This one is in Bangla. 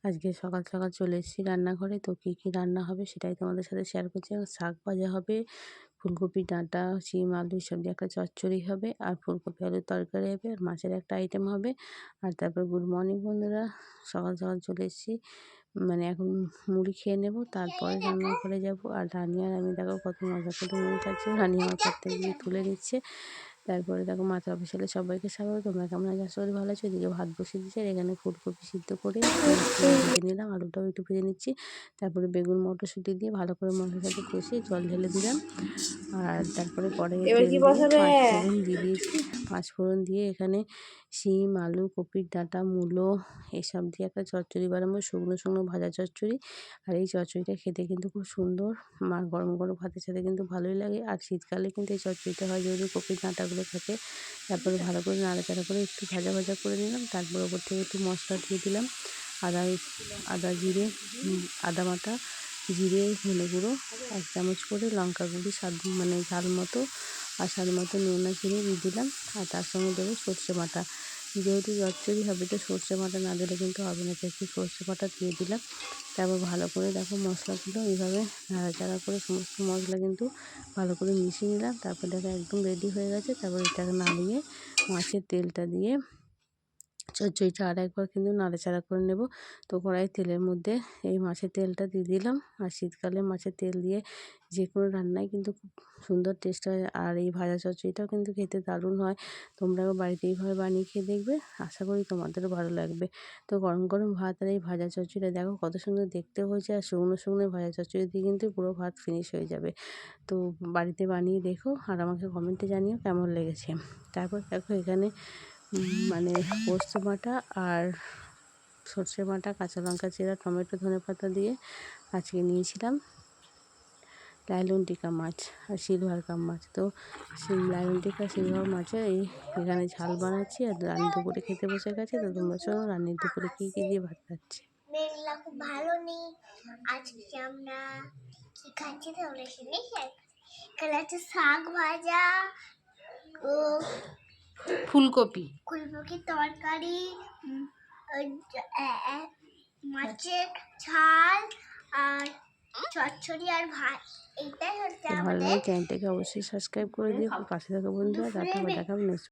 আজকে সকাল সকাল চলে এসেছি রান্নাঘরে। তো কী কী রান্না হবে সেটাই তোমাদের সাথে শেয়ার করছি। শাক ভাজা হবে, ফুলকপি ডাঁটা, শিম আলু সব দিয়ে একটা চচ্চড়ি হবে, আর ফুলকপি আলুর তরকারি হবে, আর মাছের একটা আইটেম হবে। আর তারপর গুড মর্নিং বন্ধুরা, সকাল সকাল চলে এসেছি। মানে এখন মুড়ি খেয়ে নেব, তারপরে রান্নাঘরে যাব। আর রানি আর আমি দেখো কত মজা করে মুড়ি খাচ্ছি। রানি আমার কাছ থেকে গিয়ে তুলে নিচ্ছে। তারপরে দেখো মাথা অফিসিয়ালে সবাইকে স্বাগত। তোমরা কেমন আছো? আশা করি ভালো আছো। এদিকে ভাত বসিয়ে দিয়েছি, আর এখানে ফুলকপি সিদ্ধ করে ভেজে নিলাম, আলুটাও একটু ভেজে নিচ্ছি। তারপরে বেগুন মটরশুঁটি দিয়ে ভালো করে মশলার সাথে কষিয়ে জল ঢেলে দিলাম। আর তারপরে কড়াইয়ে এবার তেল কি দিয়ে বসাবে? 5 ফোড়ন দিয়ে দিয়েছি। 5 ফোড়ন দিয়ে এখানে শিম আলু কপির ডাঁটা মূলো এসব দিয়ে একটা চচ্চড়ি বানাবো, শুকনো শুকনো ভাজা চচ্চড়ি। আর এই চচ্চড়িটা খেতে কিন্তু খুব সুন্দর, গরম গরম ভাতের সাথে কিন্তু ভালোই লাগে। আর শীতকালে কিন্তু এই চচ্চড়িটা হয় যেহেতু কপির ডাঁটাগুলো থাকে। তারপরে ভালো করে নাড়াচাড়া করে একটু ভাজা ভাজা করে নিলাম। তারপর ওপর থেকে একটু মশলা দিয়ে দিলাম, আদা আদা জিরে আদা বাটা, জিরে ধনে গুঁড়ো 1 চামচ করে, লঙ্কা গুঁড়ি স্বাদ মানে ঝাল মতো, আর স্বাদ মতো নুন আর চিনি দিয়ে দিলাম। আর তার সঙ্গে দেবো সর্ষে বাটা। যেহেতু চচ্চড়ি হবে তো সর্ষে বাটা না দিলে কিন্তু হবে না, একটু সর্ষে বাটা দিয়ে দিলাম। তারপর ভালো করে দেখো মশলাগুলো এইভাবে নাড়াচাড়া করে সমস্ত মশলা কিন্তু ভালো করে মিশিয়ে নিলাম। তারপর দেখো একদম রেডি হয়ে গেছে। তারপর এটাকে নামিয়ে মাছের তেলটা দিয়ে চচ্চড়িটা আরেকবার কিন্তু নাড়াচাড়া করে নেব। তো কড়াইয়ের তেলের মধ্যে এই মাছের তেলটা দিয়ে দিলাম। আর শীতকালে মাছের তেল দিয়ে যে কোনো রান্নাই কিন্তু খুব সুন্দর টেস্ট হয়। আর এই ভাজা চচ্চড়িটাও কিন্তু খেতে দারুণ হয়। তোমরাও বাড়িতে এইভাবে বানিয়ে খেয়ে দেখবে, আশা করি তোমাদেরও ভালো লাগবে। তো গরম গরম ভাত আর এই ভাজা চচ্চড়িটা দেখো কত সুন্দর দেখতে হয়েছে। আর শুকনো শুকনো ভাজা চচ্চড়ি দিয়ে কিন্তু পুরো ভাত ফিনিশ হয়ে যাবে। তো বাড়িতে বানিয়ে দেখো আর আমাকে কমেন্টে জানিও কেমন লেগেছে। তারপর দেখো এখানে মানে পোস্ত বাটা আর সর্ষে বাটা, কাঁচা লঙ্কা চিরা, টমেটো ধনেপাতা দিয়ে আজকে নিয়েছিলাম লাইলন টিকা মাছ আর সিলভার কাপ মাছ। তো লাইলন টিকা সিলভার মাছের এখানে ঝাল বানাচ্ছি। আর রান্নি দুপুরে খেতে বসে গেছে। তো তোমরা চলো রান্নির দুপুরে কী কী দিয়ে ভাত খাচ্ছে। মেঘলা খুব ভালো নেই। আজকে আমরা কি খাচ্ছি তোমরা শুনে এখানে আছে শাক ভাজা ও ফুলকপি ফুলকপির তরকারি, মাছের ঝাল আর চচ্চড়ি আর ভাত। এটাই হচ্ছে তো ভালো আমাদের লাগে চ্যানেলটাকে অবশ্যই সাবস্ক্রাইব করে দিও, পাশে থাকা বন্ধুরা। টাটা, দেখা হবে নেক্সট।